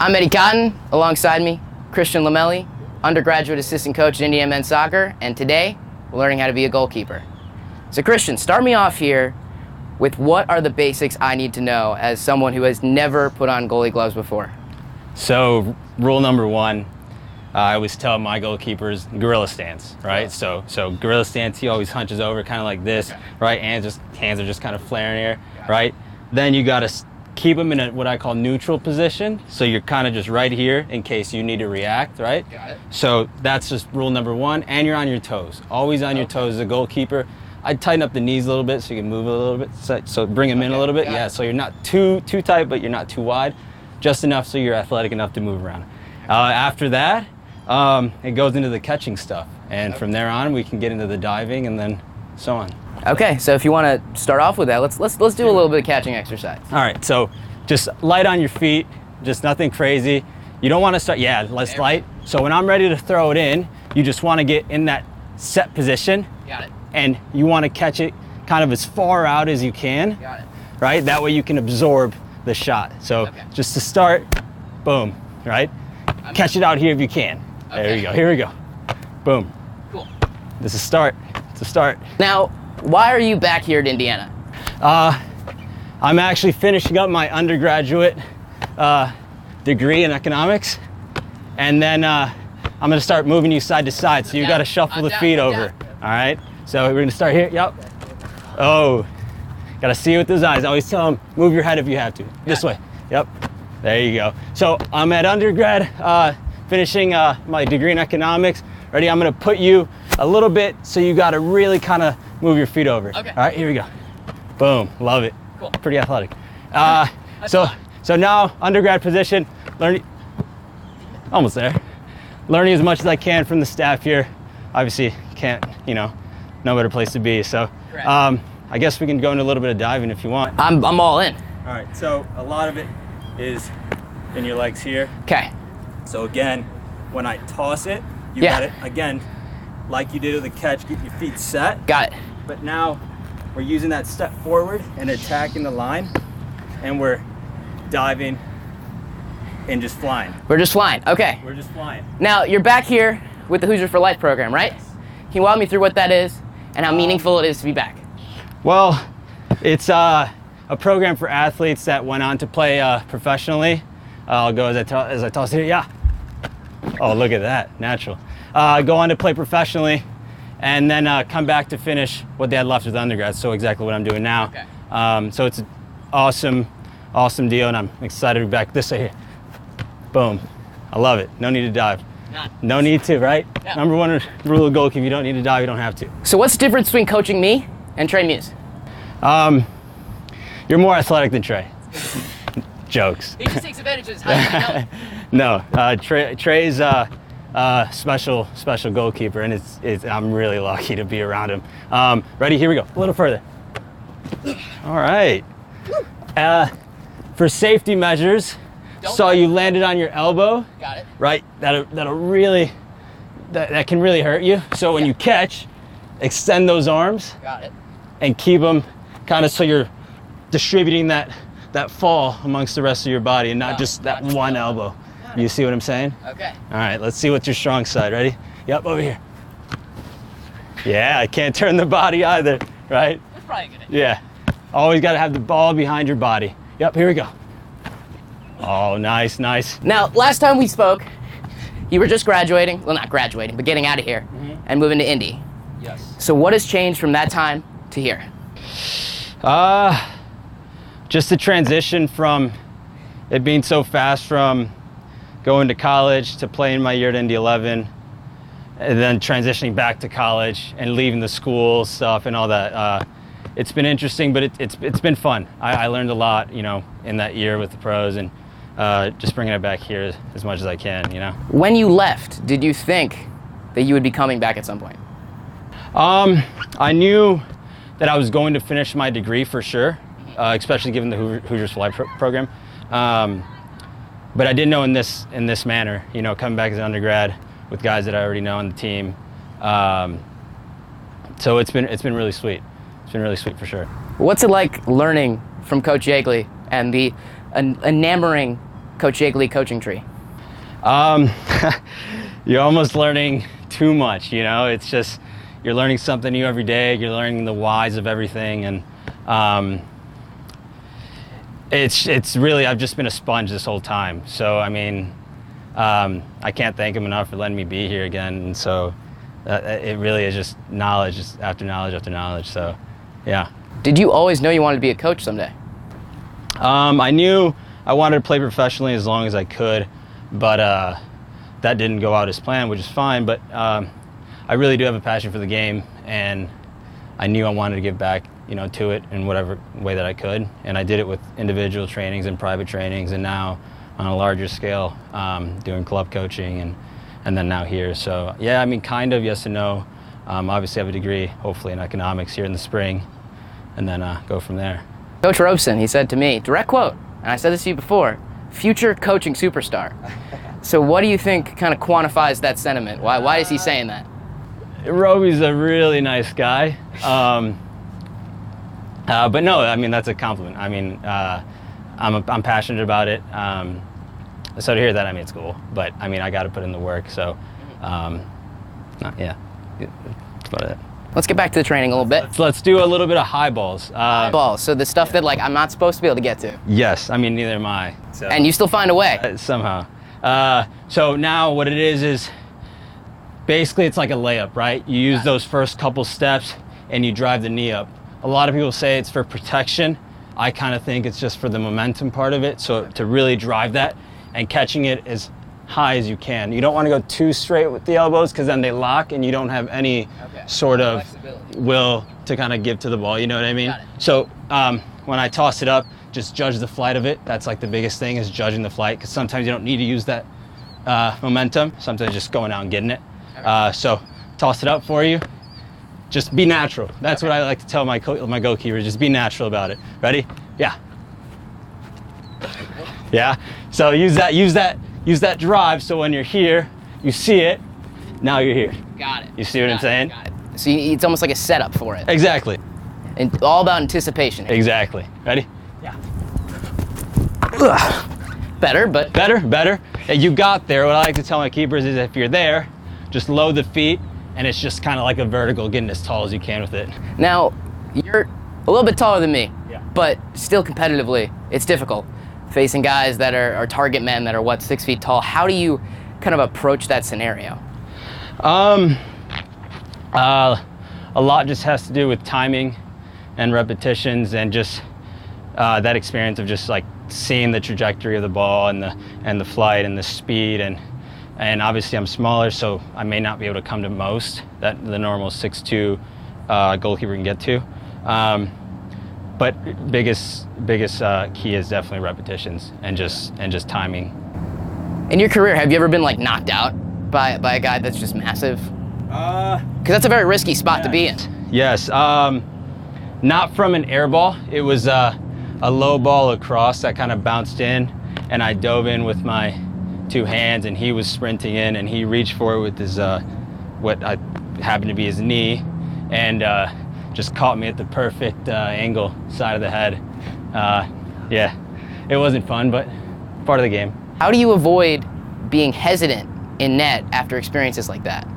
I'm Eddie Cotton. Alongside me, Christian Lomeli, undergraduate assistant coach at Indiana men's soccer, and today we're learning how to be a goalkeeper. So Christian, start me off here with what are the basics I need to know as someone who has never put on goalie gloves before? So rule number one, I always tell my goalkeepers Guerrilla Stance, right? Yeah. So Guerrilla Stance, he always hunches over kind of like this, Okay. right? And hands are just kind of flaring here, right? Then you got to keep them in what I call neutral position. So you're kind of just right here in case you need to react, right? Got it. So that's just rule number one. And you're on your toes, always on your toes as a goalkeeper. I'd tighten up the knees a little bit so you can move a little bit. So bring them in a little bit. Yeah, so you're not too tight, but you're not too wide. Just enough so you're athletic enough to move around. After that, it goes into the catching stuff. And from there on, we can get into the diving and then so on. Okay, so if you want to start off with that, let's do a little bit of catching exercise. All right, so just light on your feet, just nothing crazy. You don't want to start, less light. So when I'm ready to throw it in, you just want to get in that set position. Got it. And you want to catch it kind of as far out as you can. Got it. Right? That way you can absorb the shot. So just to start, boom, right? Catch it out here if you can. Okay. There you go, here we go. Boom. Cool. This is a start, it's a start. Now, why are you back here at Indiana? I'm actually finishing up my undergraduate degree in economics. And then I'm gonna start moving you side to side. So you gotta shuffle the feet over, all right? So we're gonna start here, yep. Oh, gotta see it with those eyes. I always tell them, move your head if you have to. This way, yep. There you go. So I'm at undergrad, finishing my degree in economics. Ready, I'm gonna put you a little bit, so you gotta really kind of move your feet over. Okay. All right, here we go. Boom, love it. Cool. Pretty athletic. So now, undergrad position, learning, almost there. Learning as much as I can from the staff here. Obviously, can't, no better place to be. So I guess we can go into a little bit of diving if you want. I'm all in. All right, so a lot of it is in your legs here. Okay. So again, when I toss it, you got it, again, like you did with the catch, get your feet set. Got it. But now we're using that step forward and attacking the line, and we're diving and just flying. We're just flying. Okay. We're just flying. Now, you're back here with the Hoosier for Life program, right? Yes. Can you walk me through what that is and how meaningful it is to be back? Well, it's a program for athletes that went on to play professionally. I'll go as I toss it. Yeah. Oh, look at that, natural. Go on to play professionally, and then come back to finish what they had left with undergrad. So exactly what I'm doing now. Okay. So it's an awesome deal, and I'm excited to be back this way here. Boom. I love it. No need to dive. No need to, right? Yeah. Number one rule of goalkeeping, you don't need to dive, you don't have to. So what's the difference between coaching me and Trey Muse? You're more athletic than Trey. Jokes. He just takes advantage of his height. No, Trey's special goalkeeper, and I'm really lucky to be around him. Ready? Here we go. A little further. All right. For safety measures, you landed on your elbow. Got it. Right. That can really hurt you. So when you catch, extend those arms. Got it. And keep them kind of so you're distributing that fall amongst the rest of your body and not just that one elbow. You see what I'm saying? Okay. All right, let's see what's your strong side. Ready? Yep, over here. Yeah, I can't turn the body either, right? That's probably a good idea. Yeah. Always got to have the ball behind your body. Yep, here we go. Oh, nice. Now, last time we spoke, you were just graduating. Well, not graduating, but getting out of here and moving to Indy. Yes. So what has changed from that time to here? Just the transition from it being so fast from going to college to playing my year at Indy 11, and then transitioning back to college and leaving the school stuff and all that. It's been interesting, but it's been fun. I learned a lot, in that year with the pros, and just bringing it back here as much as I can, When you left, did you think that you would be coming back at some point? I knew that I was going to finish my degree for sure, especially given the Hoosiers for Life program. But I didn't know in this manner, coming back as an undergrad with guys that I already know on the team. So it's been really sweet. It's been really sweet for sure. What's it like learning from Coach Yeagley and the enamoring Coach Jiggly coaching tree? You're almost learning too much, you know? It's just, you're learning something new every day. You're learning the whys of everything. And it's really, I've just been a sponge this whole time. So, I mean, I can't thank him enough for letting me be here again. And so it really is just knowledge, just after knowledge after knowledge. So, yeah. Did you always know you wanted to be a coach someday? I knew I wanted to play professionally as long as I could, but that didn't go out as planned, which is fine. But I really do have a passion for the game, and I knew I wanted to give back, you know, to it in whatever way that I could. And I did it with individual trainings and private trainings, and now on a larger scale, doing club coaching and then now here. So yeah, I mean, kind of yes and no. Obviously I have a degree, hopefully in economics here in the spring, and then go from there. Coach Robeson, he said to me, direct quote, and I said this to you before, future coaching superstar. So what do you think kind of quantifies that sentiment? Why is he saying that? Roby's a really nice guy. But no, I mean, that's a compliment. I mean, I'm passionate about it. So to hear that, I mean, it's cool. But I mean, I got to put in the work. So, yeah, that's about it. Let's get back to the training a little bit. Let's do a little bit of high balls. High balls, so the stuff that like I'm not supposed to be able to get to. Yes, I mean, neither am I. So. And you still find a way. Somehow. So now what it is basically it's like a layup, right? You use those first couple steps and you drive the knee up. A lot of people say it's for protection. I kind of think it's just for the momentum part of it. So to really drive that and catching it as high as you can. You don't want to go too straight with the elbows because then they lock and you don't have any sort of will to kind of give to the ball. You know what I mean? So when I toss it up, just judge the flight of it. That's like the biggest thing, is judging the flight, because sometimes you don't need to use that momentum. Sometimes just going out and getting it. So toss it up for you. Just be natural. That's what I like to tell my goalkeepers. Just be natural about it. Ready? Yeah. Yeah. So use that drive. So when you're here, you see it. Now you're here. Got it. You see what I'm saying? Got it. So it's almost like a setup for it. Exactly. And all about anticipation. Exactly. Ready? Yeah. Better, but better. You got there. What I like to tell my keepers is if you're there, just load the feet, and it's just kind of like a vertical, getting as tall as you can with it. Now, you're a little bit taller than me, yeah, but still competitively, it's difficult facing guys that are target men that are 6 feet tall. How do you kind of approach that scenario? A lot just has to do with timing and repetitions, and just that experience of just like seeing the trajectory of the ball and the flight and the speed, and obviously I'm smaller, so I may not be able to come to most that the normal 6'2" goalkeeper can get to. But biggest key is definitely repetitions and just timing. In your career, have you ever been like knocked out by a guy that's just massive? Because that's a very risky spot to be in. Yes. Not from an air ball. It was a low ball across that kind of bounced in, and I dove in with my two hands, and he was sprinting in, and he reached for it with his what I happened to be his knee, and just caught me at the perfect angle, side of the head. Yeah, it wasn't fun, but part of the game. How do you avoid being hesitant in net after experiences like that?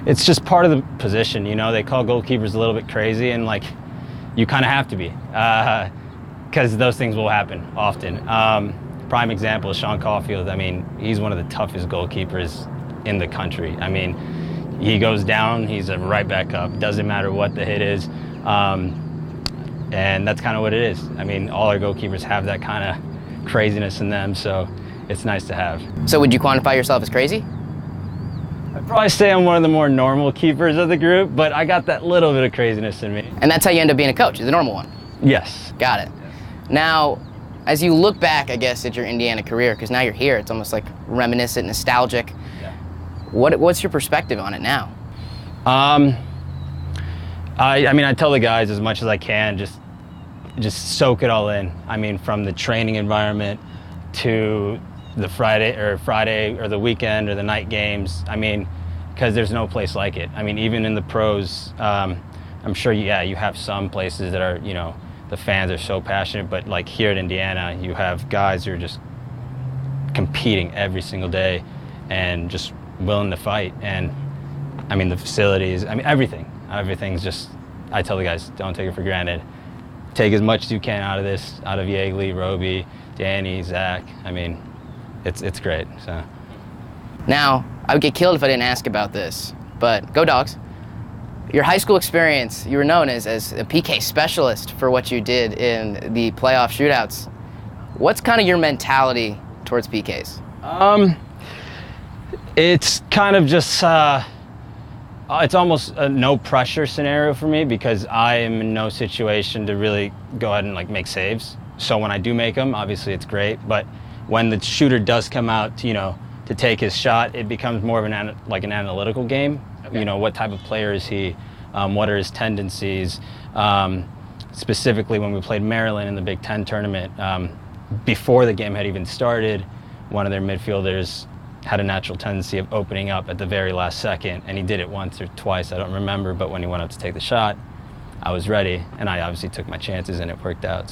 It's just part of the position, you know. They call goalkeepers a little bit crazy, and like you kind of have to be, because those things will happen often. Prime example is Sean Caulfield. I mean, he's one of the toughest goalkeepers in the country. I mean, he goes down, he's right back up. Doesn't matter what the hit is, and that's kind of what it is. I mean, all our goalkeepers have that kind of craziness in them, so it's nice to have. So would you quantify yourself as crazy? I'd probably say I'm one of the more normal keepers of the group, but I got that little bit of craziness in me. And that's how you end up being a coach, is the normal one? Yes. Got it. Now, as you look back, I guess, at your Indiana career, because now you're here, it's almost like reminiscent, nostalgic. Yeah. What's your perspective on it now? I mean, I tell the guys as much as I can, just soak it all in. I mean, from the training environment to the Friday or the weekend or the night games. I mean, because there's no place like it. I mean, even in the pros, I'm sure, you have some places that are, the fans are so passionate. But like here at Indiana, you have guys who are just competing every single day and just willing to fight. And I mean, the facilities, I mean, everything's just, I tell the guys, don't take it for granted. Take as much as you can out of this, out of Yeagley, Roby, Danny, Zach. I mean, it's great. So Now, I would get killed if I didn't ask about this, but go Dogs. Your high school experience, you were known as a PK specialist for what you did in the playoff shootouts. What's kind of your mentality towards PKs? It's kind of just, it's almost a no pressure scenario for me because I am in no situation to really go ahead and like make saves. So when I do make them, obviously it's great, but when the shooter does come out to, to take his shot, it becomes more of an analytical game. Okay. What type of player is he? What are his tendencies? Specifically when we played Maryland in the Big Ten tournament, before the game had even started, one of their midfielders had a natural tendency of opening up at the very last second, and he did it once or twice, I don't remember, but when he went up to take the shot, I was ready, and I obviously took my chances, and it worked out.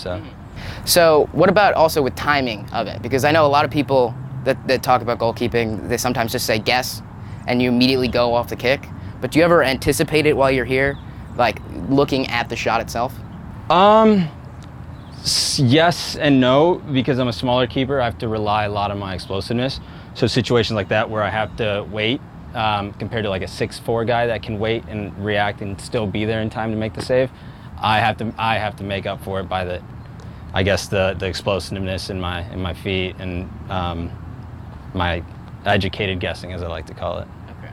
So what about also with timing of it? Because I know a lot of people that talk about goalkeeping, they sometimes just say guess, and you immediately go off the kick. But do you ever anticipate it while you're here, like looking at the shot itself? Yes and no, because I'm a smaller keeper, I have to rely a lot on my explosiveness. So situations like that where I have to wait, compared to like a 6'4" guy that can wait and react and still be there in time to make the save, I have to make up for it by the explosiveness in my feet and my educated guessing, as I like to call it. Okay.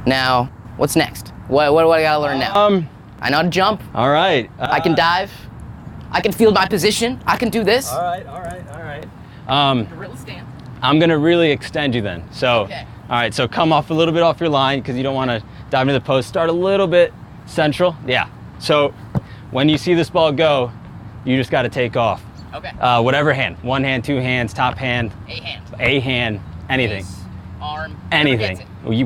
Now, what's next? What do I gotta learn now? I know how to jump. All right. I can dive. I can field my position. I can do this. All right. Guerrilla Stance. I'm gonna really extend you then. So, okay. All right. So come off a little bit off your line because you don't want to dive into the post. Start a little bit central. Yeah. So when you see this ball go, you just got to take off. Okay. Whatever hand. One hand, two hands, top hand. A hand. Anything. Face, arm. Anything.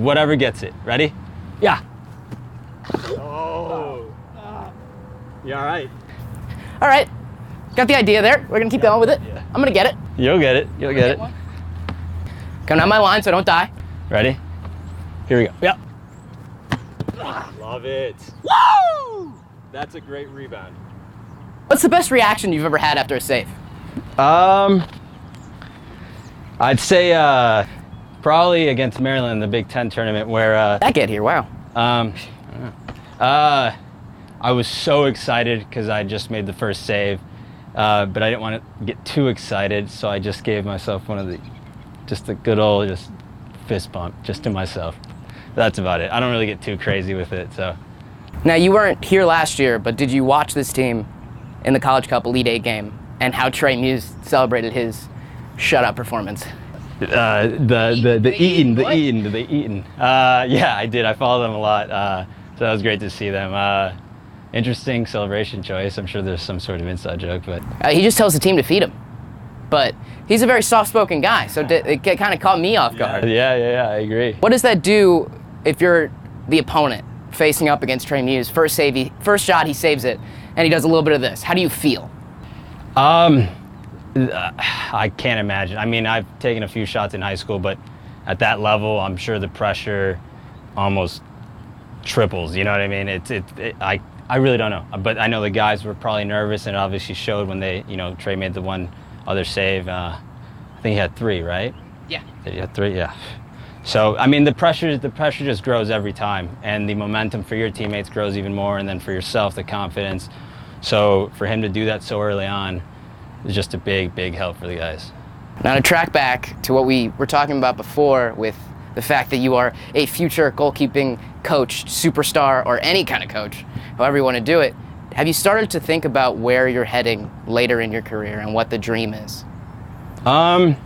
Whatever gets it. Ready? Yeah. Oh. You all right? All right. Got the idea there. We're going to keep going with it. Yeah. I'm going to get it. You'll get it. You'll get it. One. Come down my line so I don't die. Ready? Here we go. Yep. Love it. Woo! That's a great rebound. What's the best reaction you've ever had after a save? I'd say probably against Maryland in the Big Ten tournament where That get here, wow. I was so excited because I just made the first save, but I didn't want to get too excited, so I just gave myself just a good old fist bump just to myself. That's about it. I don't really get too crazy with it. So. Now, you weren't here last year, but did you watch this team in the College Cup Elite Eight game and how Trey Muse celebrated his shutout performance? The Eaton. Yeah, I did. I followed them a lot. So that was great to see them. Interesting celebration choice. I'm sure there's some sort of inside joke, but He just tells the team to feed him. But he's a very soft-spoken guy, so it kind of caught me off guard. Yeah, I agree. What does that do if you're the opponent facing up against Trey Muse? First shot, he saves it, and he does a little bit of this. How do you feel? I can't imagine. I mean, I've taken a few shots in high school, but at that level, I'm sure the pressure almost triples. You know what I mean? I really don't know, but I know the guys were probably nervous, and it obviously showed when Trey made the one other save. I think he had 3, right? Yeah. He had 3, yeah. So I mean, the pressure just grows every time, and the momentum for your teammates grows even more, and then for yourself, the confidence. So for him to do that so early on is just a big help for the guys. Now to track back to what we were talking about before with the fact that you are a future goalkeeping coach, superstar, or any kind of coach, however you want to do it, have you started to think about where you're heading later in your career and what the dream is? I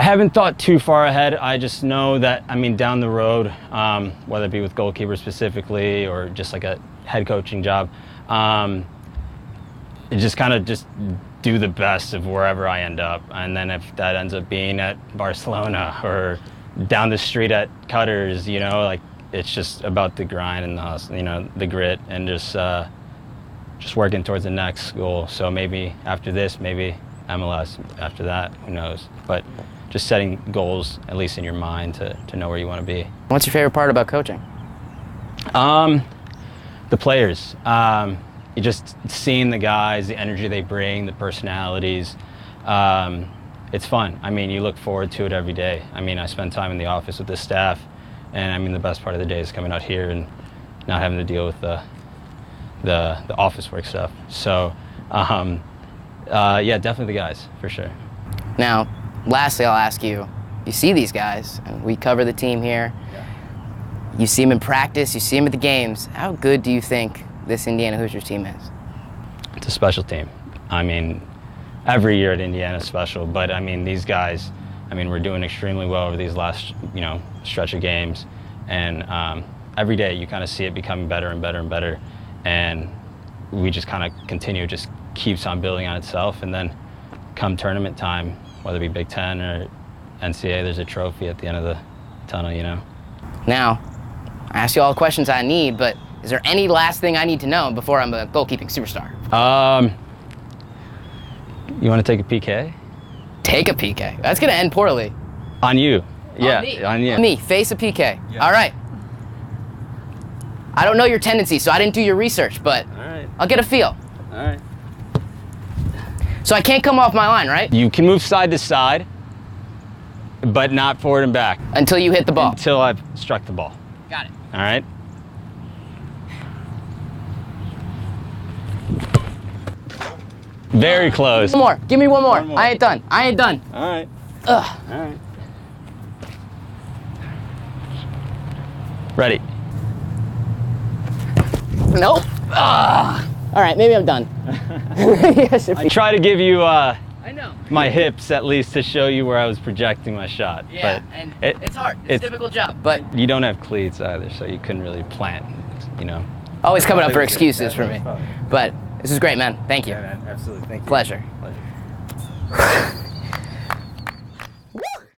haven't thought too far ahead. I just know that, down the road, whether it be with Goalkeeper specifically or just like a head coaching job, just kind of just do the best of wherever I end up. And then if that ends up being at Barcelona or down the street at Cutter's, it's just about the grind and the hustle, the grit, and just just working towards the next goal. So maybe after this, maybe MLS. After that, who knows? But just setting goals, at least in your mind, to know where you want to be. What's your favorite part about coaching? The players. You just seeing the guys, the energy they bring, the personalities. It's fun. I mean, you look forward to it every day. I mean, I spend time in the office with the staff, and I mean, the best part of the day is coming out here and not having to deal with the office work stuff. So, yeah, definitely the guys, for sure. Now, lastly, I'll ask you, you see these guys, and we cover the team here. Yeah. You see them in practice, you see them at the games. How good do you think this Indiana Hoosiers team is? It's a special team. I mean, every year at Indiana is special, but I mean, these guys, I mean, we're doing extremely well over these last, stretch of games, and every day you kind of see it becoming better and better and better, and we just kind of continue, just keeps on building on itself, and then come tournament time, whether it be Big Ten or NCAA, there's a trophy at the end of the tunnel, Now, I asked you all the questions I need, but is there any last thing I need to know before I'm a goalkeeping superstar? You want to take a PK? Take a PK. That's going to end poorly. On you. Yeah, On you. On me. Face a PK. Yeah. All right. I don't know your tendencies, so I didn't do your research, but All right. I'll get a feel. All right. So I can't come off my line, right? You can move side to side, but not forward and back. Until you hit the ball. Until I've struck the ball. Got it. All right? Very close. One more. Give me one more. One more. I ain't done. I ain't done. All right. Ugh. All right. Ready. Nope. Ugh. All right, maybe I'm done. Yes, I try to give you I know. my hips at least to show you where I was projecting my shot. Yeah, but and it's hard. It's a difficult job, but you don't have cleats either, so you couldn't really plant, always coming up for excuses for me. But this is great, man. Thank you. man, absolutely. Thank you. Pleasure. Pleasure.